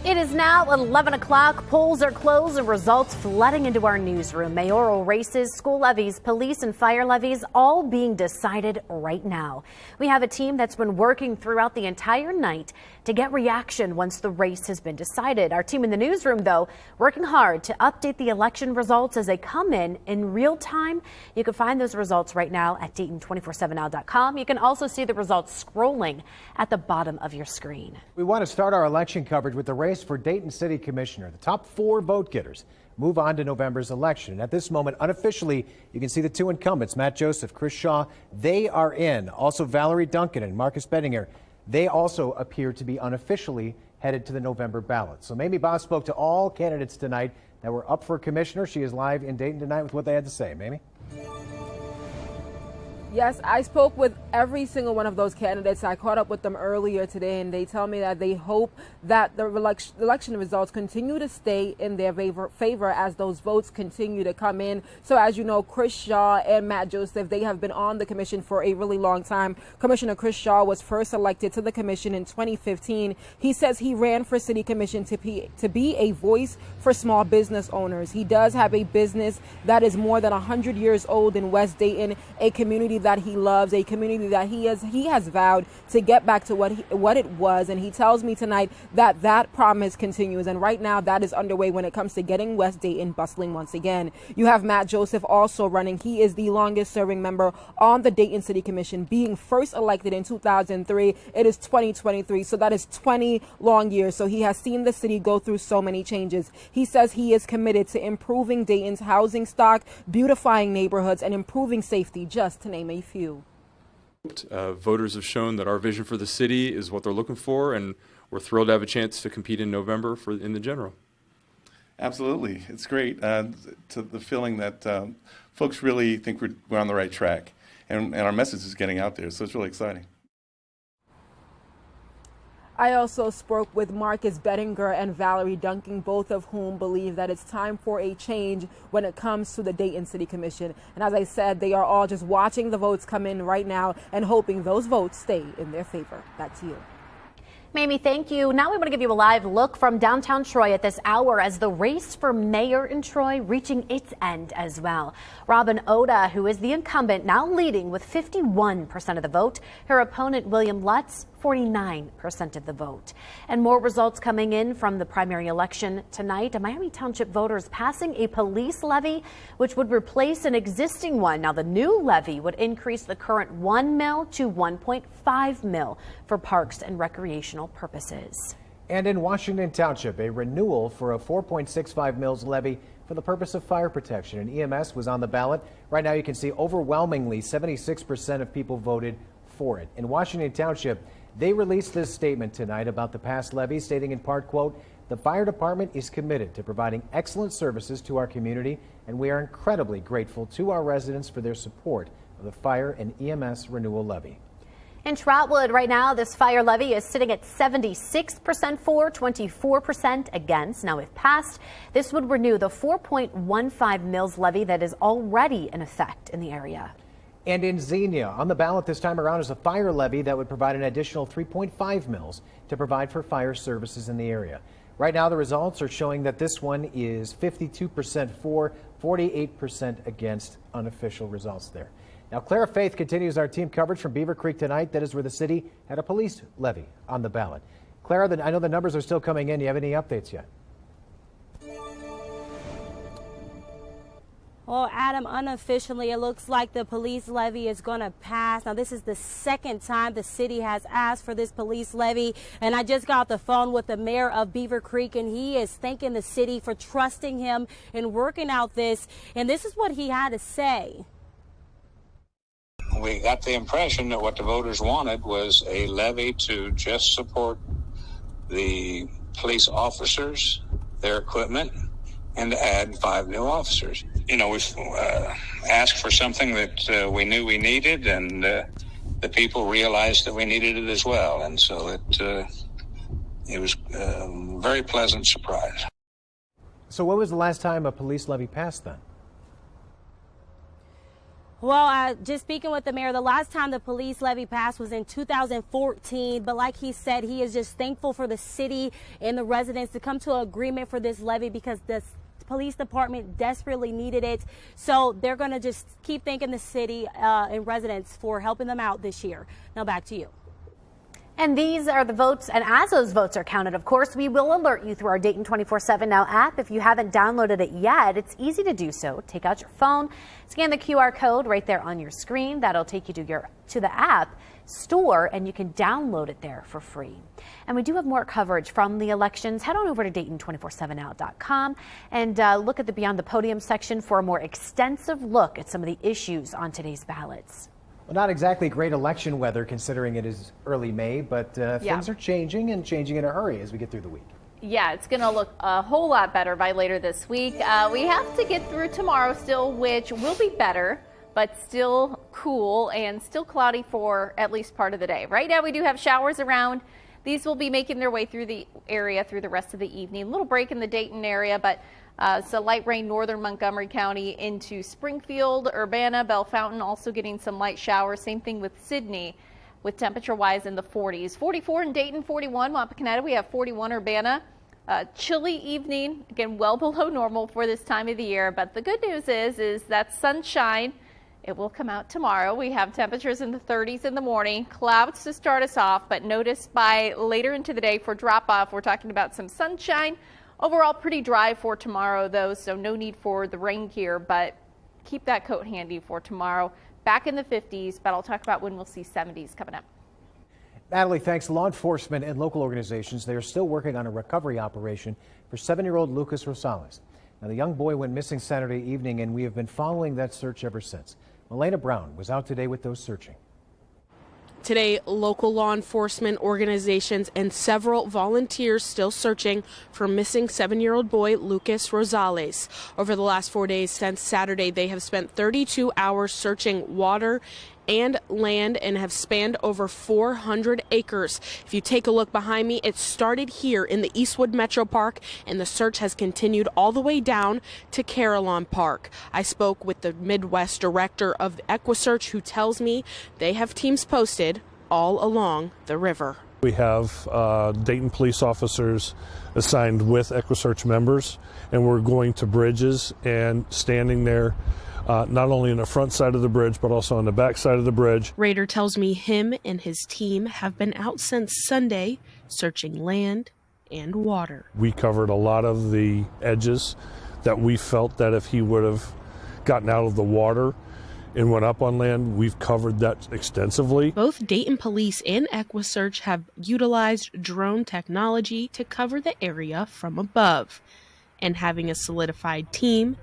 It is now 11 o'clock. Polls are closed and results flooding into our newsroom. Mayoral races, school levies, police and fire levies, all being decided right now. We have a team that's been working throughout the entire night to get reaction once the race has been decided. Our team in the newsroom, though, working hard to update the election results as they come in real time. You can find those results right now at Dayton247now.com. You can also see the results scrolling at the bottom of your screen. We want to start our election coverage with the race for Dayton City Commissioner. The top 4 vote getters move on to November's election. And at this moment, unofficially, you can see the 2 incumbents, Matt Joseph, Chris Shaw, they are in. Also, Valerie Duncan and Marcus Bettinger, they also appear to be unofficially headed to the November ballot. So Mamie Boss spoke to all candidates tonight that were up for commissioner. She is live in Dayton tonight with what they had to say. Mamie? Yes, I spoke with every single one of those candidates. I caught up with them earlier today, and they tell me that they hope that the election results continue to stay in their favor as those votes continue to come in. So as you know, Chris Shaw and Matt Joseph, they have been on the commission for a really long time. Commissioner Chris Shaw was first elected to the commission in 2015. He says he ran for city commission to be a voice for small business owners. He does have a business that is more than 100 years old in West Dayton, a community that he loves, a community that he has vowed to get back to what it was. And he tells me tonight that that promise continues. And right now that is underway when it comes to getting West Dayton bustling once again. You have Matt Joseph also running. He is the longest serving member on the Dayton City Commission, being first elected in 2003. It is 2023. So that is 20 long years. So he has seen the city go through so many changes. He says he is committed to improving Dayton's housing stock, beautifying neighborhoods, and improving safety, just to name a few. Voters have shown that our vision for the city is what they're looking for, and we're thrilled to have a chance to compete in November in the general. Absolutely. It's great to the feeling that folks really think we're on the right track, and our message is getting out there, so it's really exciting. I also spoke with Marcus Bettinger and Valerie Duncan, both of whom believe that it's time for a change when it comes to the Dayton City Commission. And as I said, they are all just watching the votes come in right now and hoping those votes stay in their favor. Back to you. Mamie, thank you. Now we want to give you a live look from downtown Troy at this hour as the race for mayor in Troy reaching its end as well. Robin Oda, who is the incumbent, now leading with 51% of the vote. Her opponent, William Lutz, 49% of the vote. And more results coming in from the primary election tonight. Miami Township voters passing a police levy, which would replace an existing one. Now, the new levy would increase the current 1 mil to 1.5 mil for parks and recreational purposes. And in Washington Township, a renewal for a 4.65 mils levy for the purpose of fire protection and EMS was on the ballot. Right now you can see overwhelmingly 76% of people voted for it. In Washington Township, they released this statement tonight about the passed levy, stating in part, quote, "The fire department is committed to providing excellent services to our community, and we are incredibly grateful to our residents for their support of the fire and EMS renewal levy." In Trotwood right now, this fire levy is sitting at 76% for, 24% against. Now, if passed, this would renew the 4.15 mils levy that is already in effect in the area. And in XENIA, on the ballot this time around is a fire levy that would provide an additional 3.5 mils to provide for fire services in the area. Right now, the results are showing that this one is 52% for, 48% against. Unofficial results there. Now, Clara Faith continues our team coverage from Beaver Creek tonight. That is where the city had a police levy on the ballot. Clara, I know the numbers are still coming in. Do you have any updates yet? Well, Adam, unofficially, it looks like the police levy is going to pass. Now, this is the second time the city has asked for this police levy. And I just got off the phone with the mayor of Beaver Creek, and he is thanking the city for trusting him in working out this. And this is what he had to say. We got the impression that what the voters wanted was a levy to just support the police officers, their equipment, and to add 5 new officers. You know, we've asked for something that we knew we needed, and the people realized that we needed it as well. And so it was a very pleasant surprise. So when was the last time a police levy passed then? Well, just speaking with the mayor, the last time the police levy passed was in 2014. But like he said, he is just thankful for the city and the residents to come to an agreement for this levy because the police department desperately needed it. So they're going to just keep thanking the city and residents for helping them out this year. Now back to you. And these are the votes, and as those votes are counted, of course, we will alert you through our Dayton 24/7 Now app. If you haven't downloaded it yet, it's easy to do so. Take out your phone, scan the QR code right there on your screen. That'll take you to the app store, and you can download it there for free. And we do have more coverage from the elections. Head on over to Dayton247now.com and look at the Beyond the Podium section for a more extensive look at some of the issues on today's ballots. Well, not exactly great election weather considering it is early May, but things are changing and changing in a hurry as we get through the week. Yeah, it's going to look a whole lot better by later this week. We have to get through tomorrow still, which will be better, but still cool and still cloudy for at least part of the day. Right now we do have showers around. These will be making their way through the area through the rest of the evening. A little break in the Dayton area, but so light rain northern Montgomery County into Springfield, Urbana, Bell Fountain also getting some light showers. Same thing with Sydney with temperature wise in the 40s. 44 in Dayton, 41 Wapakoneta. We have 41 Urbana. Chilly evening, again well below normal for this time of the year. But the good news is that sunshine, it will come out tomorrow. We have temperatures in the 30s in the morning, clouds to start us off, but notice by later into the day for drop off, we're talking about some sunshine. Overall, pretty dry for tomorrow, though, so no need for the rain gear, but keep that coat handy for tomorrow. Back in the 50s, but I'll talk about when we'll see 70s coming up. Natalie, thanks. Law enforcement and local organizations, they are still working on a recovery operation for 7-year-old Lucas Rosales. Now, the young boy went missing Saturday evening, and we have been following that search ever since. Melena Brown was out today with those searching. Today, local law enforcement organizations and several volunteers still searching for missing 7-year-old boy Lucas Rosales. Over the last 4 days since Saturday, they have spent 32 hours searching water and land and have spanned over 400 acres. If you take a look behind me, it started here in the Eastwood Metro Park, and the search has continued all the way down to Carillon Park. I spoke with the Midwest director of EquiSearch, who tells me they have teams posted all along the river. We have Dayton police officers assigned with EquiSearch members, and we're going to bridges and standing there not only on the front side of the bridge, but also on the back side of the bridge. Rader tells me him and his team have been out since Sunday searching land and water. We covered a lot of the edges that we felt that if he would have gotten out of the water and went up on land, we've covered that extensively. Both Dayton Police and EquiSearch have utilized drone technology to cover the area from above, and having a solidified team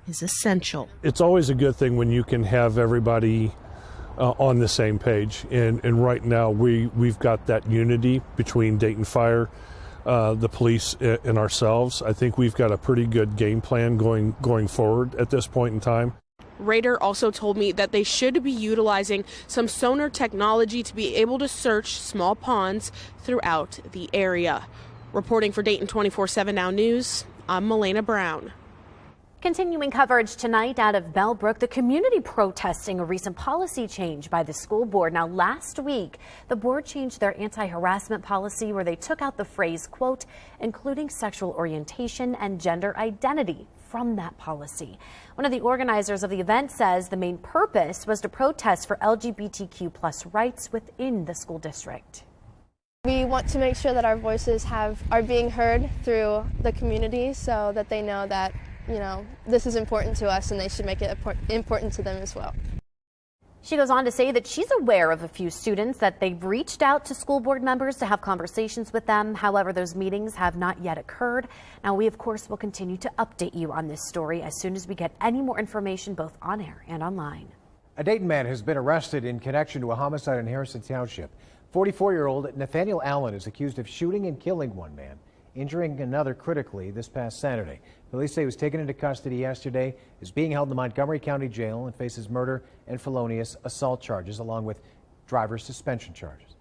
is essential. It's always a good thing when you can have everybody on the same page, and right now we've got that unity between Dayton Fire, the police, and ourselves. I think we've got a pretty good game plan going forward at this point in time. Rader also told me that they should be utilizing some sonar technology to be able to search small ponds throughout the area. Reporting for Dayton 24/7 Now News, I'm Melena Brown. Continuing coverage tonight out of Bellbrook, the community protesting a recent policy change by the school board. Now, last week, the board changed their anti-harassment policy where they took out the phrase, quote, including sexual orientation and gender identity from that policy. One of the organizers of the event says the main purpose was to protest for LGBTQ plus rights within the school district. We want to make sure that our voices are being heard through the community so that they know that, you know, this is important to us and they should make it important to them as well. She goes on to say that she's aware of a few students that they've reached out to school board members to have conversations with them. However, those meetings have not yet occurred. Now, we, of course, will continue to update you on this story as soon as we get any more information, both on air and online. A Dayton man has been arrested in connection to a homicide in Harrison Township. 44-year-old Nathaniel Allen is accused of shooting and killing one man, injuring another critically this past Saturday. Police say he was taken into custody yesterday, is being held in the Montgomery County Jail, and faces murder and felonious assault charges, along with driver's suspension charges.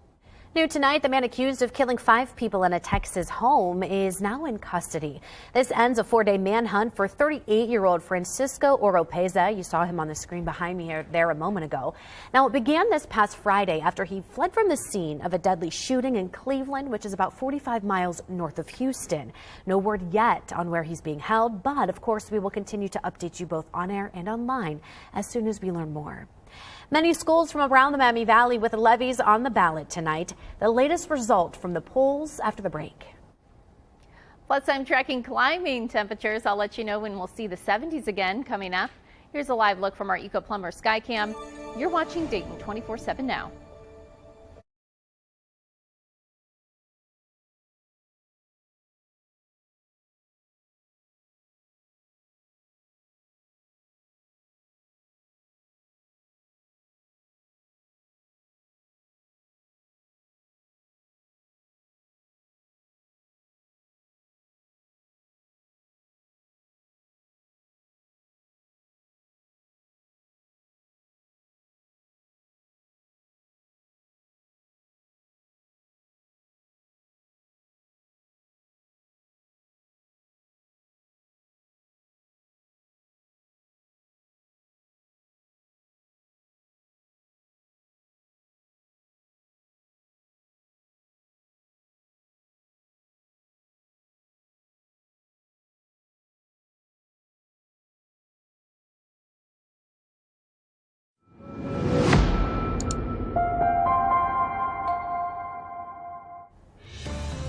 New tonight, the man accused of killing 5 people in a Texas home is now in custody. This ends a 4-day manhunt for 38-year-old Francisco Oropeza. You saw him on the screen behind me there a moment ago. Now, it began this past Friday after he fled from the scene of a deadly shooting in Cleveland, which is about 45 miles north of Houston. No word yet on where he's being held, but of course we will continue to update you both on air and online as soon as we learn more. Many schools from around the Miami Valley with levies on the ballot tonight. The latest result from the polls after the break. Plus, I'm tracking climbing temperatures. I'll let you know when we'll see the 70s again coming up. Here's a live look from our Eco Plumber Skycam. You're watching Dayton 24/7 now.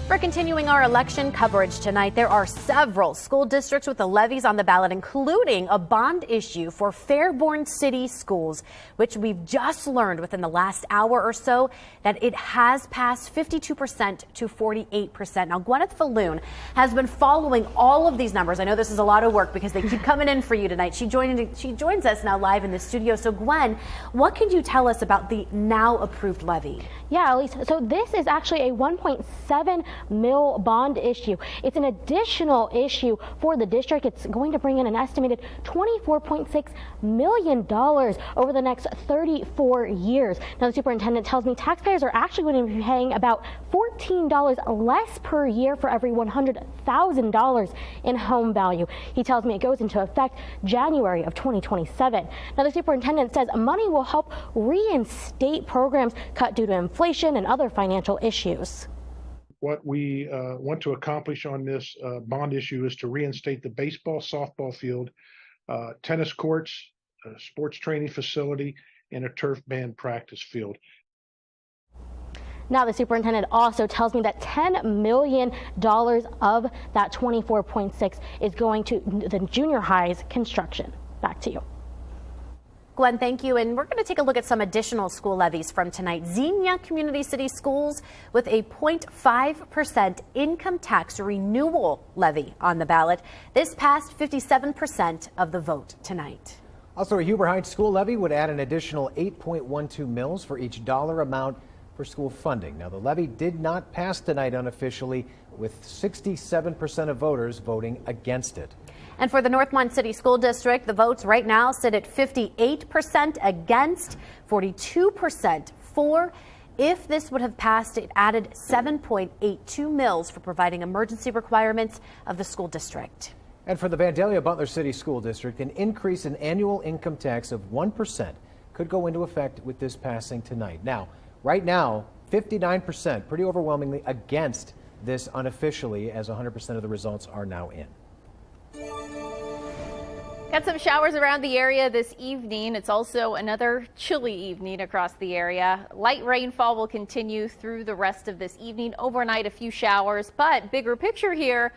We're continuing our election coverage tonight. There are several school districts with the levies on the ballot, including a bond issue for FAIRBORN City Schools, which we've just learned within the last hour or so that it has passed 52% to 48%. Now, Gwyneth Falloon has been following all of these numbers. I know this is a lot of work because they keep coming in for you tonight. She joins us now live in the studio. So, Gwen, what can you tell us about the now approved levy? Yeah, Elise. So this is actually a $1.7 million bond issue. It's an additional issue for the district. It's going to bring in an estimated $24.6 million over the next 34 years. Now, the superintendent tells me taxpayers are actually going to be paying about $14 less per year for every $100,000 in home value. He tells me it goes into effect January of 2027. Now, the superintendent says money will help reinstate programs cut due to inflation and other financial issues. What we want to accomplish on this bond issue is to reinstate the baseball, softball field, tennis courts, a sports training facility, and a turf band practice field. Now, the superintendent also tells me that $10 million of that 24.6 is going to the junior high's construction. Back to you. Gwen, thank you. And we're going to take a look at some additional school levies from tonight. XENIA Community City Schools with a 0.5% income tax renewal levy on the ballot. This passed 57% of the vote tonight. Also, a Huber Heights school levy would add an additional 8.12 mils for each dollar amount for school funding. Now, the levy did not pass tonight unofficially, with 67% of voters voting against it. And for the Northmont City School District, the votes right now sit at 58% against, 42% for. If this would have passed, it added 7.82 mils for providing emergency requirements of the school district. And for the Vandalia Butler City School District, an increase in annual income tax of 1% could go into effect with this passing tonight. Now, right now, 59%, pretty overwhelmingly against this unofficially, as 100% of the results are now in. Got some showers around the area this evening. It's also another chilly evening across the area. Light rainfall will continue through the rest of this evening. Overnight, a few showers, but bigger picture here,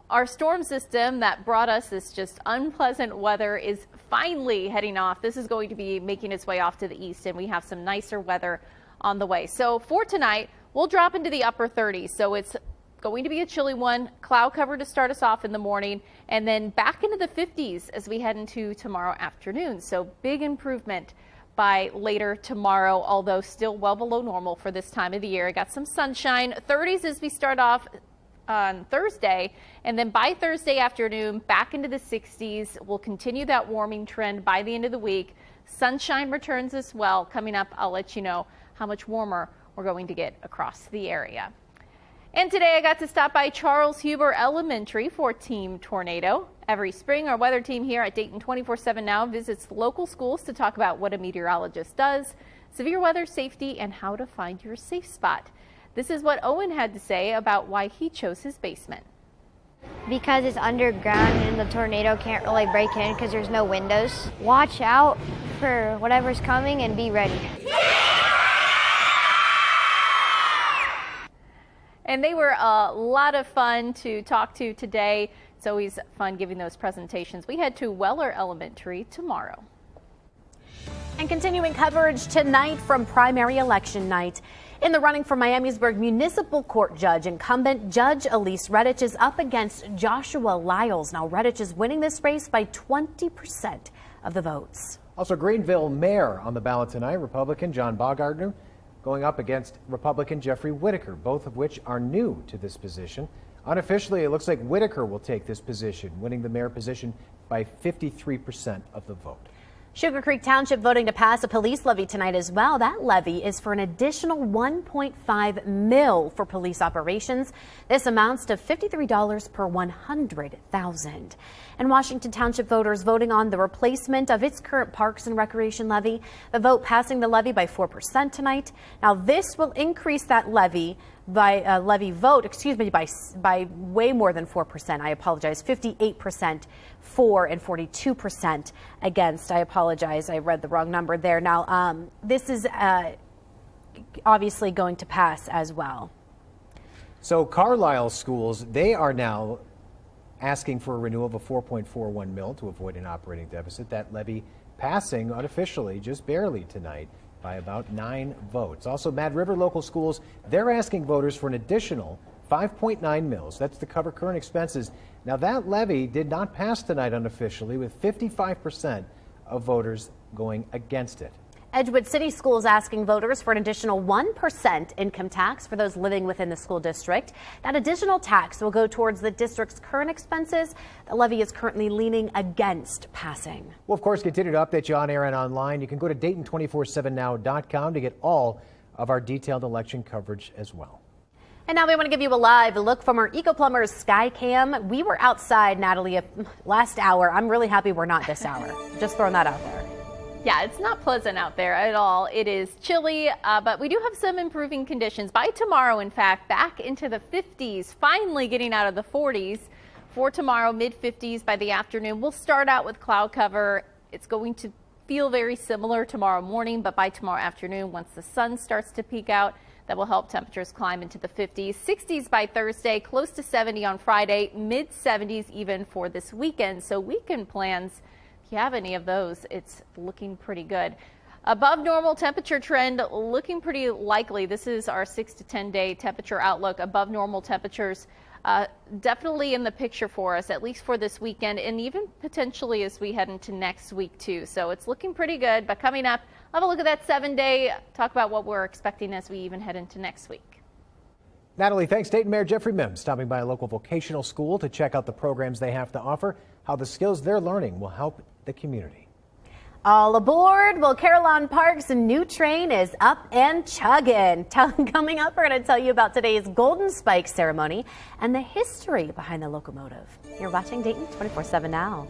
our storm system that brought us this just unpleasant weather is finally heading off. This is going to be making its way off to the east, and we have some nicer weather on the way. So for tonight, we'll drop into the upper 30s. So it's going to be a chilly one, cloud cover to start us off in the morning, and then back into the 50s as we head into tomorrow afternoon. So big improvement by later tomorrow, although still well below normal for this time of the year. I got some sunshine, 30s as we start off on Thursday, and then by Thursday afternoon back into the 60s. We'll continue that warming trend by the end of the week. Sunshine returns as well. Coming up, I'll let you know how much warmer we're going to get across the area. And today I got to stop by Charles Huber Elementary for Team Tornado. Every spring, our weather team here at Dayton 24/7 Now visits local schools to talk about what a meteorologist does, severe weather safety, and how to find your safe spot. This is what Owen had to say about why he chose his basement. Because it's underground and the tornado can't really break in because there's no windows. Watch out for whatever's coming and be ready. And they were a lot of fun to talk to today. It's always fun giving those presentations. We head to Weller Elementary tomorrow. And continuing coverage tonight from primary election night. In the running for Miamisburg Municipal Court Judge, incumbent Judge Elise Redditch is up against Joshua Lyles. Now, Redditch is winning this race by 20% of the votes. Also, Greenville Mayor on the ballot tonight, Republican John Baumgartner going up against Republican Jeffrey Whitaker, both of which are new to this position. Unofficially, it looks like Whitaker will take this position, winning the mayor position by 53% of the vote. Sugar Creek Township voting to pass a police levy tonight as well. That levy is for an additional $1.5 million for police operations. This amounts to $53 per 100,000. And Washington Township voters voting on the replacement of its current Parks and Recreation levy. The vote passing the levy by 4% tonight. Now this will increase that levy by by way more than 4%. I apologize. 58% for and 42% against. I apologize. I read the wrong number there. Now, this is obviously going to pass as well. So Carlisle schools, they are now asking for a renewal of a $4.41 million to avoid an operating deficit. That levy passing unofficially just barely tonight by about 9 votes. Also, Mad River local schools, they're asking voters for an additional $5.9 million. That's to cover current expenses. Now, that levy did not pass tonight unofficially, with 55% of voters going against it. Edgewood City Schools asking voters for an additional 1% income tax for those living within the school district. That additional tax will go towards the district's current expenses. The levy is currently leaning against passing. We'll, of course, continue to update you on air and online. You can go to Dayton247now.com to get all of our detailed election coverage as well. And now we want to give you a live look from our Eco Plumbers Sky Cam. We were outside, Natalie, last hour. I'm really happy we're not this hour. Just throwing that out there. Yeah, it's not pleasant out there at all. It is chilly, but we do have some improving conditions. By tomorrow, in fact, back into the 50s, finally getting out of the 40s. For tomorrow, mid-50s by the afternoon. We'll start out with cloud cover. It's going to feel very similar tomorrow morning, but by tomorrow afternoon, once the sun starts to peek out, that will help temperatures climb into the 50s. 60s by Thursday, close to 70 on Friday, mid-70s even for this weekend. So weekend plans, if you have any of those, it's looking pretty good. Above normal temperature trend looking pretty likely. This is our 6 to 10 day temperature outlook. Above normal temperatures definitely in the picture for us, at least for this weekend, and even potentially as we head into next week too. So it's looking pretty good. But coming up, have a look at that 7-day, talk about what we're expecting as we even head into next week. Natalie, thanks. Dayton Mayor Jeffrey Mims stopping by a local vocational school to check out the programs they have to offer, how the skills they're learning will help the community. All aboard. Well, Carillon Park's new train is up and chugging. Coming up, we're going to tell you about today's Golden Spike ceremony and the history behind the locomotive. You're watching Dayton 24/7 Now.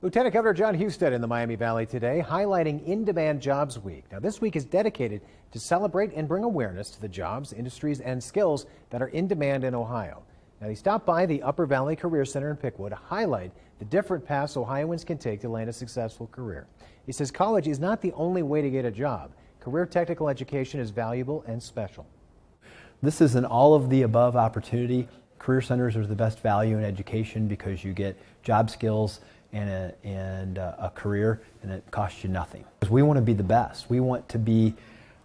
Lieutenant Governor John Husted in the Miami Valley today, highlighting In-Demand Jobs Week. Now, this week is dedicated to celebrate and bring awareness to the jobs, industries, and skills that are in demand in Ohio. Now, he stopped by the Upper Valley Career Center in Pickwood to highlight the different paths Ohioans can take to land a successful career. He says college is not the only way to get a job. Career technical education is valuable and special. This is an all-of-the-above opportunity. Career centers are the best value in education because you get job skills and a career, and it costs you nothing. Because we want to be the best. We want to be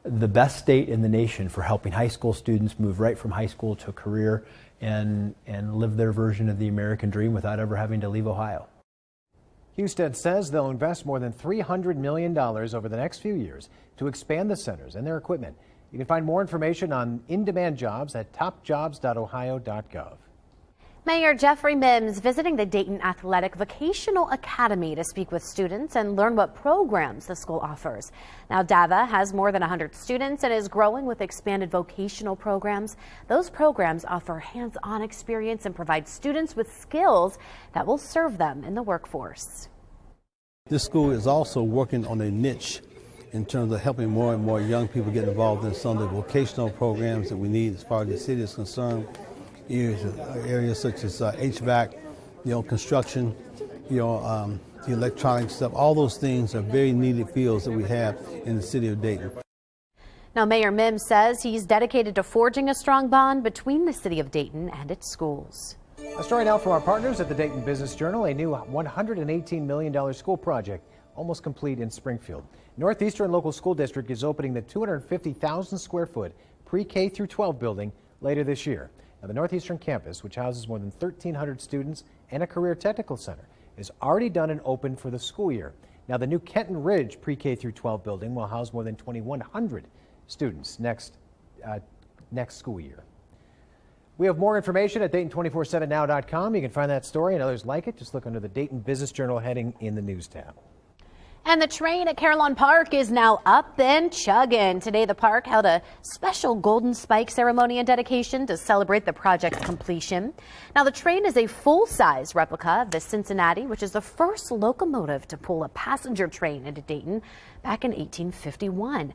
the best state in the nation for helping high school students move right from high school to a career and live their version of the American dream without ever having to leave Ohio. Husted says they'll invest more than $300 million over the next few years to expand the centers and their equipment. You can find more information on in-demand jobs at topjobs.ohio.gov. Mayor Jeffrey Mims visiting the Dayton Athletic Vocational Academy to speak with students and learn what programs the school offers. Now, DAVA has more than 100 students and is growing with expanded vocational programs. Those programs offer hands-on experience and provide students with skills that will serve them in the workforce. This school is also working on a niche in terms of helping more and more young people get involved in some of the vocational programs that we need as far as the city is concerned. Areas such as HVAC, construction, the electronic stuff, all those things are very needed fields that we have in the city of Dayton. Now, Mayor Mims says he's dedicated to forging a strong bond between the city of Dayton and its schools. A story now from our partners at the Dayton Business Journal. A new $118 million school project almost complete in Springfield. Northeastern Local School District is opening the 250,000 square foot pre-K through 12 building later this year. Now, the Northeastern campus, which houses more than 1,300 students and a career technical center, is already done and open for the school year. Now, the new Kenton Ridge pre-K through 12 building will house more than 2,100 students next school year. We have more information at Dayton247now.com. You can find that story and others like it. Just look under the Dayton Business Journal heading in the News tab. And the train at Carillon Park is now up and chugging. Today, the park held a special Golden Spike ceremony and dedication to celebrate the project's completion. Now, the train is a full-size replica of the Cincinnati, which is the first locomotive to pull a passenger train into Dayton back in 1851.